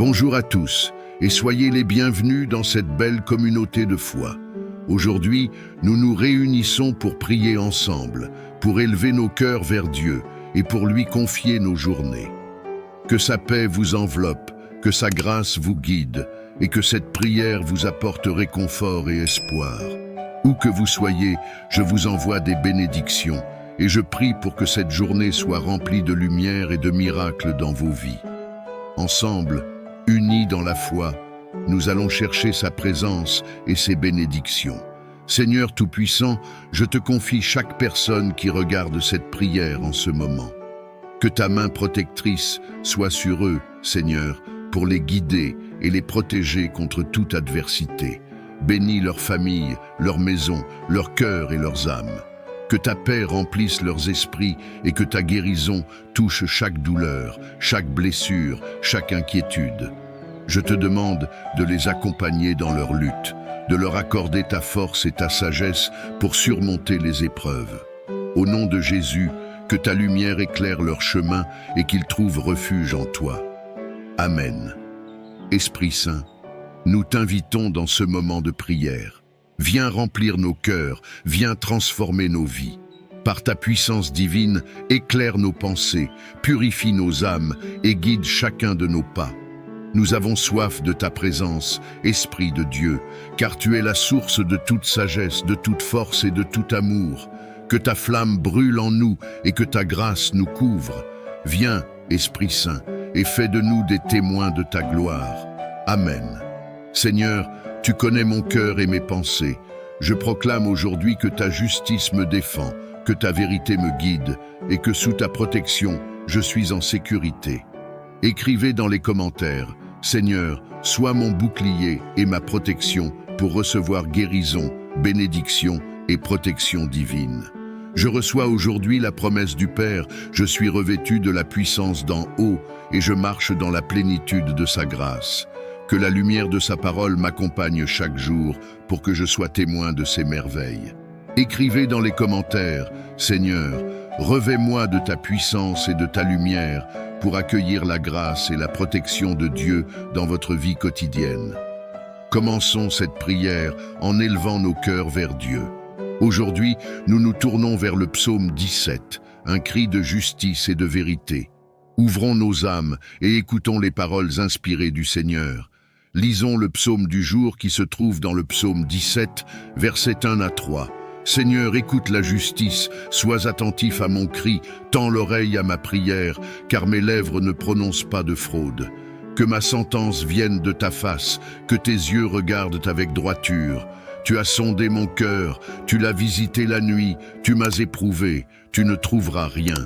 Bonjour à tous et soyez les bienvenus dans cette belle communauté de foi. Aujourd'hui, nous nous réunissons pour prier ensemble, pour élever nos cœurs vers Dieu et pour lui confier nos journées. Que sa paix vous enveloppe, que sa grâce vous guide et que cette prière vous apporte réconfort et espoir. Où que vous soyez, je vous envoie des bénédictions et je prie pour que cette journée soit remplie de lumière et de miracles dans vos vies. Ensemble, unis dans la foi, nous allons chercher sa présence et ses bénédictions. Seigneur Tout-Puissant, je te confie chaque personne qui regarde cette prière en ce moment. Que ta main protectrice soit sur eux, Seigneur, pour les guider et les protéger contre toute adversité. Bénis leurs familles, leurs maisons, leurs cœurs et leurs âmes. Que ta paix remplisse leurs esprits et que ta guérison touche chaque douleur, chaque blessure, chaque inquiétude. Je te demande de les accompagner dans leur lutte, de leur accorder ta force et ta sagesse pour surmonter les épreuves. Au nom de Jésus, que ta lumière éclaire leur chemin et qu'ils trouvent refuge en toi. Amen. Esprit Saint, nous t'invitons dans ce moment de prière. Viens remplir nos cœurs, viens transformer nos vies. Par ta puissance divine, éclaire nos pensées, purifie nos âmes et guide chacun de nos pas. Nous avons soif de ta présence, Esprit de Dieu, car tu es la source de toute sagesse, de toute force et de tout amour. Que ta flamme brûle en nous et que ta grâce nous couvre. Viens, Esprit Saint, et fais de nous des témoins de ta gloire. Amen. Seigneur, tu connais mon cœur et mes pensées. Je proclame aujourd'hui que ta justice me défend, que ta vérité me guide et que sous ta protection, je suis en sécurité. Écrivez dans les commentaires, Seigneur, sois mon bouclier et ma protection pour recevoir guérison, bénédiction et protection divine. Je reçois aujourd'hui la promesse du Père, je suis revêtu de la puissance d'en haut et je marche dans la plénitude de sa grâce. Que la lumière de sa parole m'accompagne chaque jour pour que je sois témoin de ses merveilles. Écrivez dans les commentaires, Seigneur, revêt-moi de ta puissance et de ta lumière pour accueillir la grâce et la protection de Dieu dans votre vie quotidienne. Commençons cette prière en élevant nos cœurs vers Dieu. Aujourd'hui, nous nous tournons vers le psaume 17, un cri de justice et de vérité. Ouvrons nos âmes et écoutons les paroles inspirées du Seigneur. Lisons le psaume du jour qui se trouve dans le psaume 17, versets 1 à 3. Seigneur, écoute la justice, sois attentif à mon cri, tends l'oreille à ma prière, car mes lèvres ne prononcent pas de fraude. Que ma sentence vienne de ta face, que tes yeux regardent avec droiture. Tu as sondé mon cœur, tu l'as visité la nuit, tu m'as éprouvé, tu ne trouveras rien.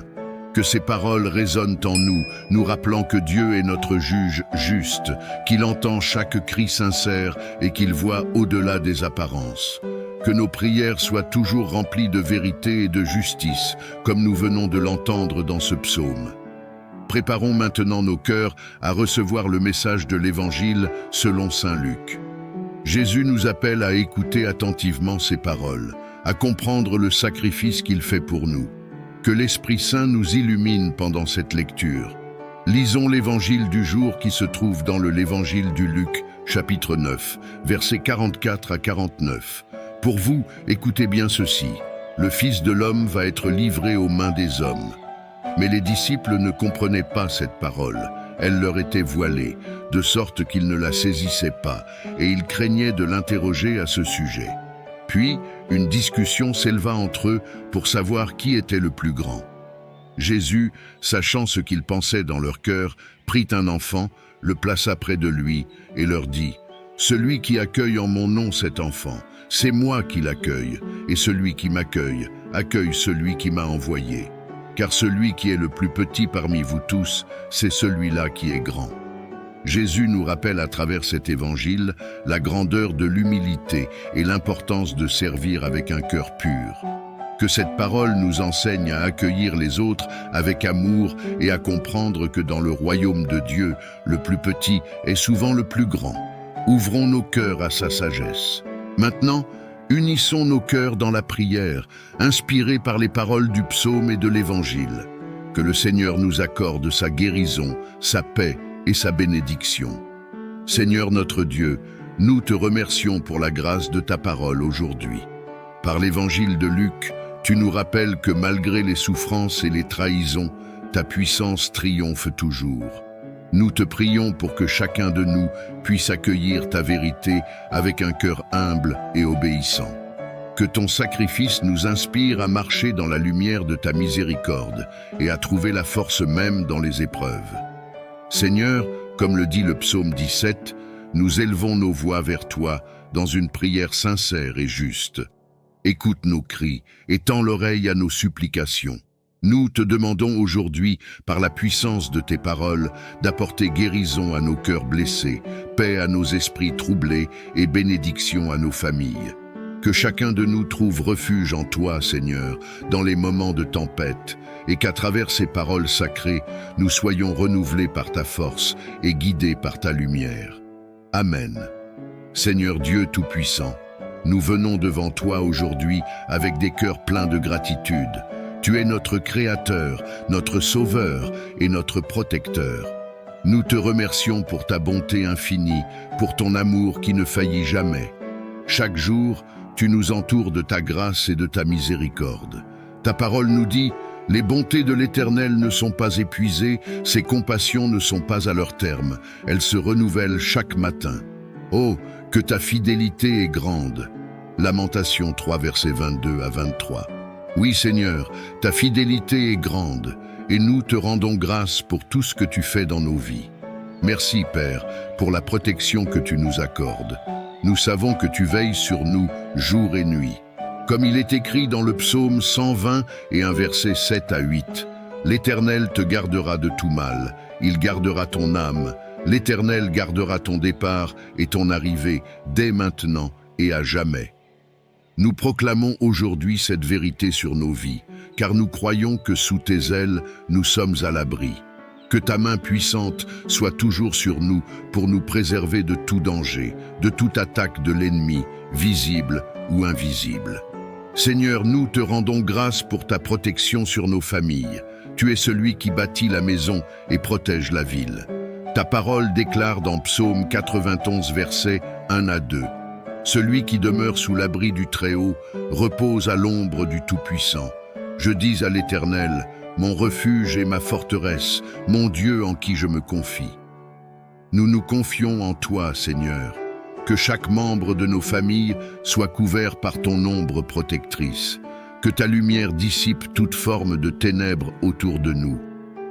Que ces paroles résonnent en nous, nous rappelant que Dieu est notre juge juste, qu'il entend chaque cri sincère et qu'il voit au-delà des apparences. Que nos prières soient toujours remplies de vérité et de justice, comme nous venons de l'entendre dans ce psaume. Préparons maintenant nos cœurs à recevoir le message de l'Évangile selon saint Luc. Jésus nous appelle à écouter attentivement ses paroles, à comprendre le sacrifice qu'il fait pour nous. Que l'Esprit Saint nous illumine pendant cette lecture. Lisons l'Évangile du jour qui se trouve dans l'Évangile du Luc, chapitre 9, versets 44 à 49. Pour vous, écoutez bien ceci. Le Fils de l'homme va être livré aux mains des hommes. Mais les disciples ne comprenaient pas cette parole. Elle leur était voilée, de sorte qu'ils ne la saisissaient pas, et ils craignaient de l'interroger à ce sujet. Puis, une discussion s'éleva entre eux pour savoir qui était le plus grand. Jésus, sachant ce qu'ils pensaient dans leur cœur, prit un enfant, le plaça près de lui et leur dit « Celui qui accueille en mon nom cet enfant, c'est moi qui l'accueille, et celui qui m'accueille, accueille celui qui m'a envoyé. Car celui qui est le plus petit parmi vous tous, c'est celui-là qui est grand. » Jésus nous rappelle à travers cet évangile la grandeur de l'humilité et l'importance de servir avec un cœur pur. Que cette parole nous enseigne à accueillir les autres avec amour et à comprendre que dans le royaume de Dieu, le plus petit est souvent le plus grand. Ouvrons nos cœurs à sa sagesse. Maintenant, unissons nos cœurs dans la prière, inspirés par les paroles du psaume et de l'évangile. Que le Seigneur nous accorde sa guérison, sa paix et sa bénédiction. Seigneur notre Dieu, nous te remercions pour la grâce de ta parole aujourd'hui. Par l'évangile de Luc, tu nous rappelles que malgré les souffrances et les trahisons, ta puissance triomphe toujours. Nous te prions pour que chacun de nous puisse accueillir ta vérité avec un cœur humble et obéissant. Que ton sacrifice nous inspire à marcher dans la lumière de ta miséricorde et à trouver la force même dans les épreuves. Seigneur, comme le dit le psaume 17, nous élevons nos voix vers toi dans une prière sincère et juste. Écoute nos cris et tends l'oreille à nos supplications. Nous te demandons aujourd'hui, par la puissance de tes paroles, d'apporter guérison à nos cœurs blessés, paix à nos esprits troublés et bénédiction à nos familles. Que chacun de nous trouve refuge en toi, Seigneur, dans les moments de tempête, et qu'à travers ces paroles sacrées, nous soyons renouvelés par ta force et guidés par ta lumière. Amen. Seigneur Dieu Tout-Puissant, nous venons devant toi aujourd'hui avec des cœurs pleins de gratitude. Tu es notre Créateur, notre Sauveur et notre Protecteur. Nous te remercions pour ta bonté infinie, pour ton amour qui ne faillit jamais. Chaque jour, tu nous entoures de ta grâce et de ta miséricorde. Ta parole nous dit « Les bontés de l'Éternel ne sont pas épuisées, ses compassions ne sont pas à leur terme, elles se renouvellent chaque matin. Oh, que ta fidélité est grande !» Lamentation 3, versets 22 à 23. Oui Seigneur, ta fidélité est grande, et nous te rendons grâce pour tout ce que tu fais dans nos vies. Merci Père, pour la protection que tu nous accordes. Nous savons que tu veilles sur nous jour et nuit. Comme il est écrit dans le psaume 120 et un verset 7 à 8, « L'Éternel te gardera de tout mal, il gardera ton âme, l'Éternel gardera ton départ et ton arrivée dès maintenant et à jamais. » Nous proclamons aujourd'hui cette vérité sur nos vies, car nous croyons que sous tes ailes, nous sommes à l'abri. Que ta main puissante soit toujours sur nous pour nous préserver de tout danger, de toute attaque de l'ennemi, visible ou invisible. Seigneur, nous te rendons grâce pour ta protection sur nos familles. Tu es celui qui bâtit la maison et protège la ville. Ta parole déclare dans Psaume 91, versets 1 à 2. Celui qui demeure sous l'abri du Très-Haut repose à l'ombre du Tout-Puissant. Je dis à l'Éternel, mon refuge et ma forteresse, mon Dieu en qui je me confie. Nous nous confions en toi, Seigneur. Que chaque membre de nos familles soit couvert par ton ombre protectrice. Que ta lumière dissipe toute forme de ténèbres autour de nous.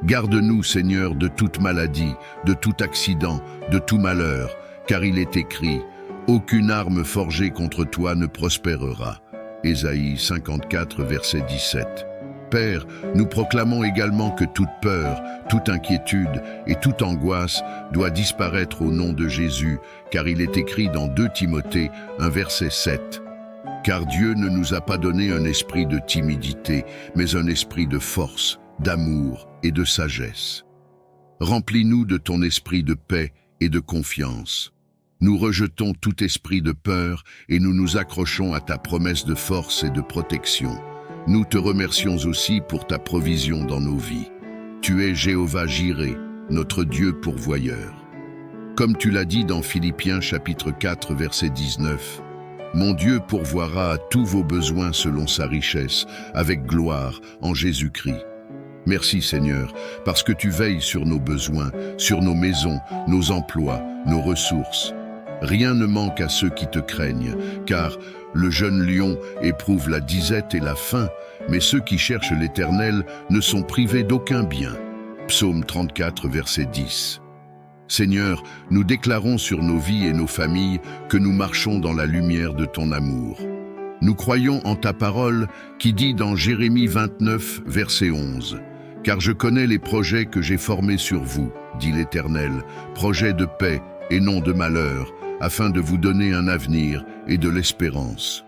Garde-nous, Seigneur, de toute maladie, de tout accident, de tout malheur, car il est écrit « Aucune arme forgée contre toi ne prospérera. » Ésaïe 54, verset 17. Père, nous proclamons également que toute peur, toute inquiétude et toute angoisse doit disparaître au nom de Jésus, car il est écrit dans 2 Timothée, un verset 7. Car Dieu ne nous a pas donné un esprit de timidité, mais un esprit de force, d'amour et de sagesse. Remplis-nous de ton esprit de paix et de confiance. Nous rejetons tout esprit de peur et nous nous accrochons à ta promesse de force et de protection. Nous te remercions aussi pour ta provision dans nos vies. Tu es Jéhovah Jireh, notre Dieu pourvoyeur. Comme tu l'as dit dans Philippiens chapitre 4, verset 19, « Mon Dieu pourvoira à tous vos besoins selon sa richesse, avec gloire, en Jésus-Christ. » Merci Seigneur, parce que tu veilles sur nos besoins, sur nos maisons, nos emplois, nos ressources. Rien ne manque à ceux qui te craignent, car le jeune lion éprouve la disette et la faim, mais ceux qui cherchent l'Éternel ne sont privés d'aucun bien. Psaume 34, verset 10. Seigneur, nous déclarons sur nos vies et nos familles que nous marchons dans la lumière de ton amour. Nous croyons en ta parole qui dit dans Jérémie 29, verset 11, « Car je connais les projets que j'ai formés sur vous, dit l'Éternel, projets de paix et non de malheur, afin de vous donner un avenir et de l'espérance. »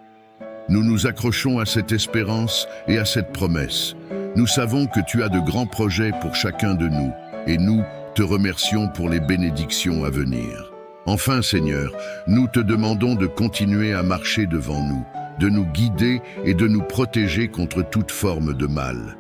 Nous nous accrochons à cette espérance et à cette promesse. Nous savons que tu as de grands projets pour chacun de nous, et nous te remercions pour les bénédictions à venir. Enfin, Seigneur, nous te demandons de continuer à marcher devant nous, de nous guider et de nous protéger contre toute forme de mal.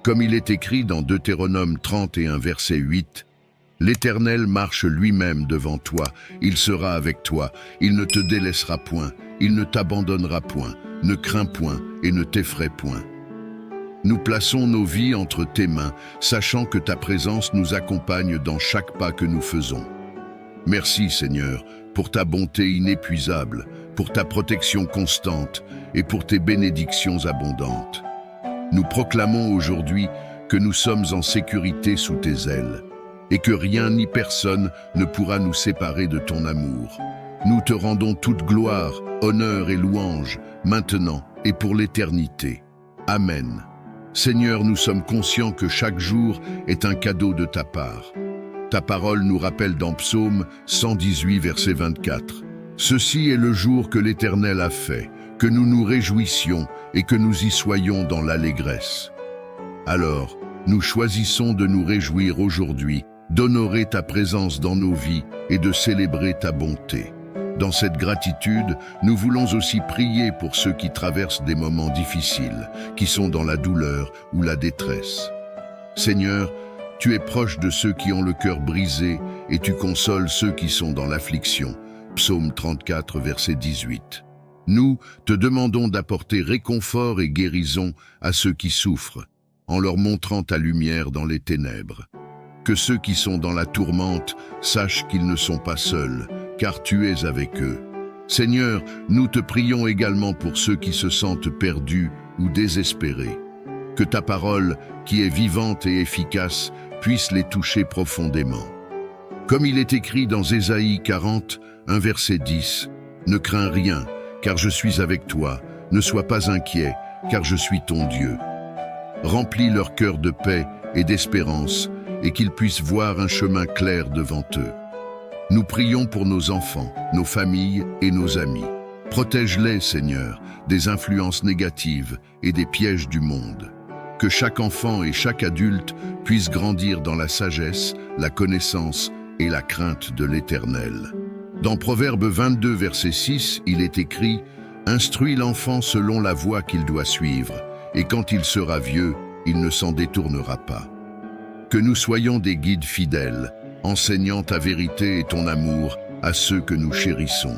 Comme il est écrit dans Deutéronome 31, verset 8, « L'Éternel marche lui-même devant toi, il sera avec toi, il ne te délaissera point, il ne t'abandonnera point, ne crains point et ne t'effraie point. Nous plaçons nos vies entre tes mains, sachant que ta présence nous accompagne dans chaque pas que nous faisons. Merci Seigneur, pour ta bonté inépuisable, pour ta protection constante et pour tes bénédictions abondantes. Nous proclamons aujourd'hui que nous sommes en sécurité sous tes ailes et que rien ni personne ne pourra nous séparer de ton amour. Nous te rendons toute gloire, honneur et louange, maintenant et pour l'éternité. Amen. Seigneur, nous sommes conscients que chaque jour est un cadeau de ta part. Ta parole nous rappelle dans Psaume 118, verset 24. « Ceci est le jour que l'Éternel a fait, que nous nous réjouissions et que nous y soyons dans l'allégresse. » Alors, nous choisissons de nous réjouir aujourd'hui, d'honorer ta présence dans nos vies et de célébrer ta bonté. Dans cette gratitude, nous voulons aussi prier pour ceux qui traversent des moments difficiles, qui sont dans la douleur ou la détresse. Seigneur, tu es proche de ceux qui ont le cœur brisé et tu consoles ceux qui sont dans l'affliction. Psaume 34, verset 18. Nous te demandons d'apporter réconfort et guérison à ceux qui souffrent, en leur montrant ta lumière dans les ténèbres. Que ceux qui sont dans la tourmente sachent qu'ils ne sont pas seuls, car tu es avec eux. Seigneur, nous te prions également pour ceux qui se sentent perdus ou désespérés. Que ta parole, qui est vivante et efficace, puisse les toucher profondément. Comme il est écrit dans Ésaïe 40, un verset 10, « Ne crains rien, car je suis avec toi, ne sois pas inquiet, car je suis ton Dieu. » Remplis leur cœur de paix et d'espérance, et qu'ils puissent voir un chemin clair devant eux. Nous prions pour nos enfants, nos familles et nos amis. Protège-les, Seigneur, des influences négatives et des pièges du monde. Que chaque enfant et chaque adulte puisse grandir dans la sagesse, la connaissance et la crainte de l'Éternel. Dans Proverbe 22, verset 6, il est écrit « Instruis l'enfant selon la voie qu'il doit suivre, et quand il sera vieux, il ne s'en détournera pas. » Que nous soyons des guides fidèles, enseignant ta vérité et ton amour à ceux que nous chérissons.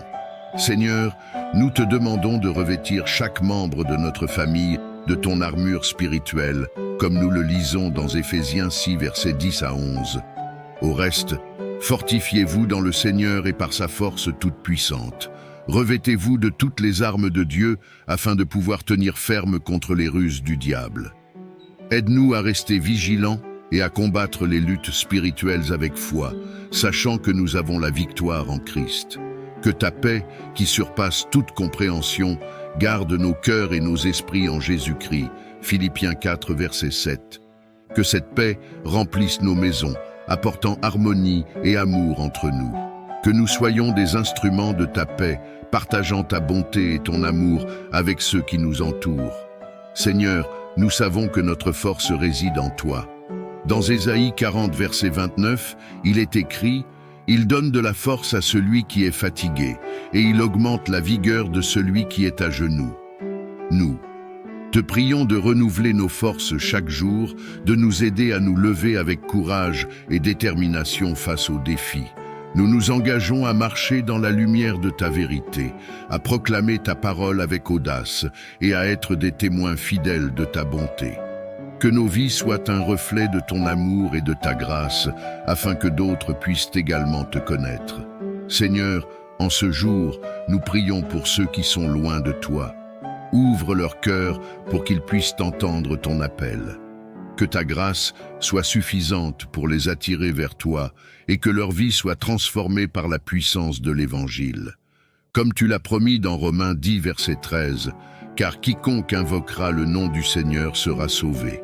Seigneur, nous te demandons de revêtir chaque membre de notre famille de ton armure spirituelle, comme nous le lisons dans Éphésiens 6, versets 10 à 11. Au reste, fortifiez-vous dans le Seigneur et par sa force toute puissante. Revêtez-vous de toutes les armes de Dieu afin de pouvoir tenir ferme contre les ruses du diable. Aide-nous à rester vigilants et à combattre les luttes spirituelles avec foi, sachant que nous avons la victoire en Christ. Que ta paix, qui surpasse toute compréhension, garde nos cœurs et nos esprits en Jésus-Christ. Philippiens 4, verset 7. Que cette paix remplisse nos maisons, apportant harmonie et amour entre nous. Que nous soyons des instruments de ta paix, partageant ta bonté et ton amour avec ceux qui nous entourent. Seigneur, nous savons que notre force réside en toi. Dans Ésaïe 40, verset 29, il est écrit « Il donne de la force à celui qui est fatigué, et il augmente la vigueur de celui qui est à genoux. » Nous te prions de renouveler nos forces chaque jour, de nous aider à nous lever avec courage et détermination face aux défis. Nous nous engageons à marcher dans la lumière de ta vérité, à proclamer ta parole avec audace et à être des témoins fidèles de ta bonté. Que nos vies soient un reflet de ton amour et de ta grâce, afin que d'autres puissent également te connaître. Seigneur, en ce jour, nous prions pour ceux qui sont loin de toi. Ouvre leur cœur pour qu'ils puissent entendre ton appel. Que ta grâce soit suffisante pour les attirer vers toi et que leur vie soit transformée par la puissance de l'Évangile. Comme tu l'as promis dans Romains 10, verset 13, « Car quiconque invoquera le nom du Seigneur sera sauvé. »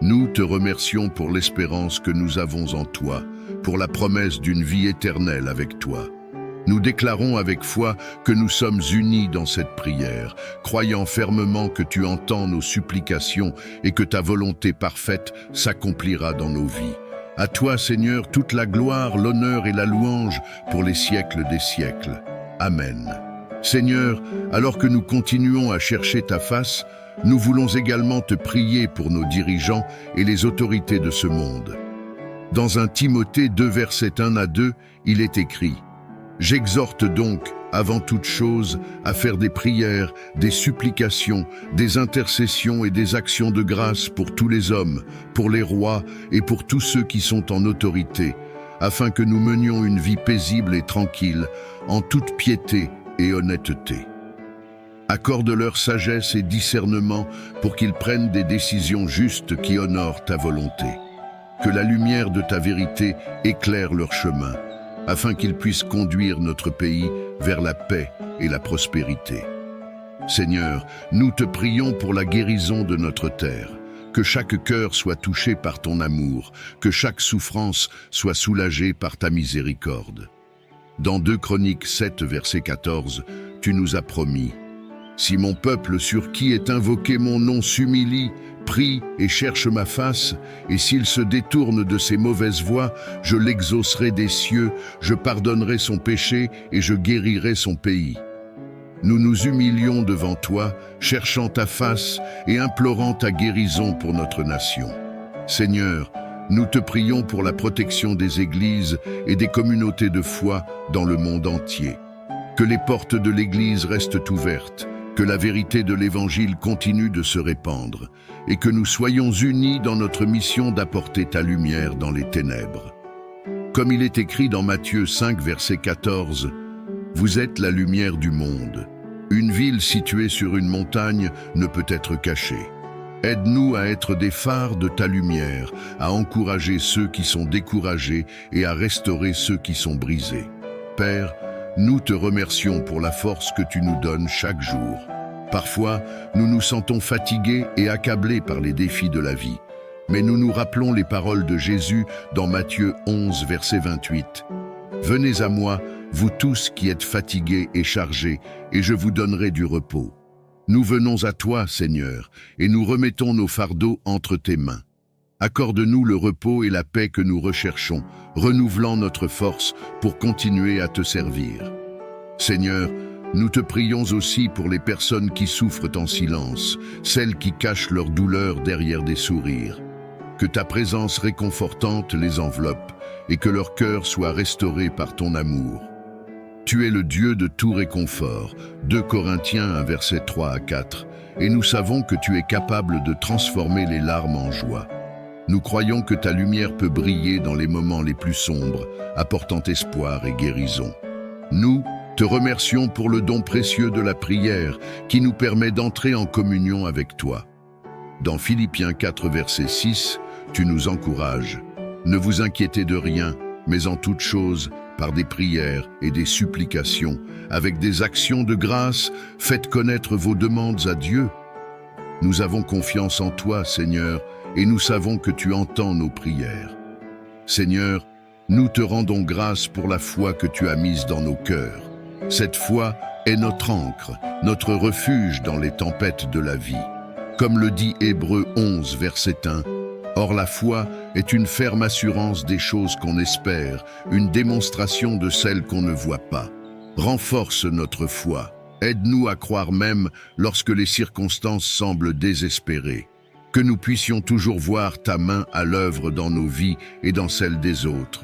Nous te remercions pour l'espérance que nous avons en toi, pour la promesse d'une vie éternelle avec toi. Nous déclarons avec foi que nous sommes unis dans cette prière, croyant fermement que tu entends nos supplications et que ta volonté parfaite s'accomplira dans nos vies. À toi, Seigneur, toute la gloire, l'honneur et la louange pour les siècles des siècles. Amen. Seigneur, alors que nous continuons à chercher ta face, nous voulons également te prier pour nos dirigeants et les autorités de ce monde. Dans 1 Timothée 2, versets 1 à 2, il est écrit « J'exhorte donc, avant toute chose, à faire des prières, des supplications, des intercessions et des actions de grâce pour tous les hommes, pour les rois et pour tous ceux qui sont en autorité, afin que nous menions une vie paisible et tranquille, en toute piété et honnêteté. Accorde-leur sagesse et discernement pour qu'ils prennent des décisions justes qui honorent ta volonté. Que la lumière de ta vérité éclaire leur chemin, afin qu'ils puissent conduire notre pays vers la paix et la prospérité. Seigneur, nous te prions pour la guérison de notre terre. Que chaque cœur soit touché par ton amour, que chaque souffrance soit soulagée par ta miséricorde. Dans 2 Chroniques 7, verset 14, tu nous as promis « Si mon peuple sur qui est invoqué mon nom s'humilie, prie et cherche ma face, et s'il se détourne de ses mauvaises voies, je l'exaucerai des cieux, je pardonnerai son péché et je guérirai son pays. » Nous nous humilions devant toi, cherchant ta face et implorant ta guérison pour notre nation. Seigneur, nous te prions pour la protection des églises et des communautés de foi dans le monde entier. Que les portes de l'Église restent ouvertes, que la vérité de l'Évangile continue de se répandre et que nous soyons unis dans notre mission d'apporter ta lumière dans les ténèbres. Comme il est écrit dans Matthieu 5, verset 14, « Vous êtes la lumière du monde. Une ville située sur une montagne ne peut être cachée. Aide-nous à être des phares de ta lumière, à encourager ceux qui sont découragés et à restaurer ceux qui sont brisés. Père, nous te remercions pour la force que tu nous donnes chaque jour. Parfois, nous nous sentons fatigués et accablés par les défis de la vie. Mais nous nous rappelons les paroles de Jésus dans Matthieu 11, verset 28. « Venez à moi, vous tous qui êtes fatigués et chargés, et je vous donnerai du repos. Nous venons à toi, Seigneur, et nous remettons nos fardeaux entre tes mains. Accorde-nous le repos et la paix que nous recherchons, renouvelant notre force pour continuer à te servir. Seigneur, nous te prions aussi pour les personnes qui souffrent en silence, celles qui cachent leur douleur derrière des sourires. Que ta présence réconfortante les enveloppe et que leur cœur soit restauré par ton amour. Tu es le Dieu de tout réconfort, 2 Corinthiens 1, verset 3 à 4, et nous savons que tu es capable de transformer les larmes en joie. Nous croyons que ta lumière peut briller dans les moments les plus sombres, apportant espoir et guérison. Nous te remercions pour le don précieux de la prière qui nous permet d'entrer en communion avec toi. Dans Philippiens 4, verset 6, tu nous encourages. Ne vous inquiétez de rien, mais en toute chose, par des prières et des supplications, avec des actions de grâce, faites connaître vos demandes à Dieu. Nous avons confiance en toi, Seigneur, et nous savons que tu entends nos prières. Seigneur, nous te rendons grâce pour la foi que tu as mise dans nos cœurs. Cette foi est notre ancre, notre refuge dans les tempêtes de la vie. Comme le dit Hébreux 11, verset 1, « Or la foi est une ferme assurance des choses qu'on espère, une démonstration de celles qu'on ne voit pas. Renforce notre foi. Aide-nous à croire même lorsque les circonstances semblent désespérées. Que nous puissions toujours voir ta main à l'œuvre dans nos vies et dans celles des autres.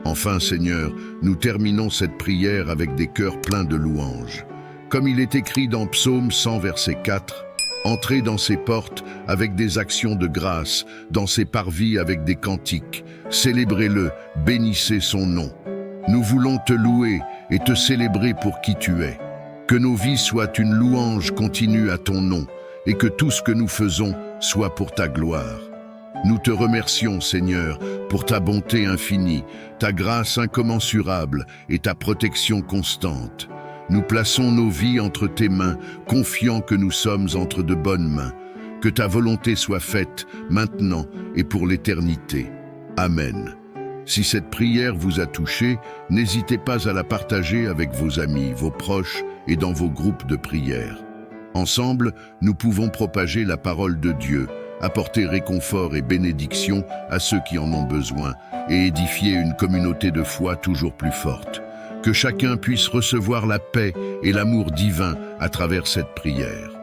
Enfin, Seigneur, nous terminons cette prière avec des cœurs pleins de louanges. Comme il est écrit dans Psaume 100, verset 4, « Entrez dans ses portes avec des actions de grâce, dans ses parvis avec des cantiques. Célébrez-le, bénissez son nom. Nous voulons te louer et te célébrer pour qui tu es. Que nos vies soient une louange continue à ton nom et que tout ce que nous faisons soit pour ta gloire. Nous te remercions, Seigneur, pour ta bonté infinie, ta grâce incommensurable et ta protection constante. Nous plaçons nos vies entre tes mains, confiant que nous sommes entre de bonnes mains. Que ta volonté soit faite, maintenant et pour l'éternité. Amen. Si cette prière vous a touché, n'hésitez pas à la partager avec vos amis, vos proches et dans vos groupes de prière. Ensemble, nous pouvons propager la parole de Dieu, apporter réconfort et bénédiction à ceux qui en ont besoin et édifier une communauté de foi toujours plus forte. Que chacun puisse recevoir la paix et l'amour divin à travers cette prière.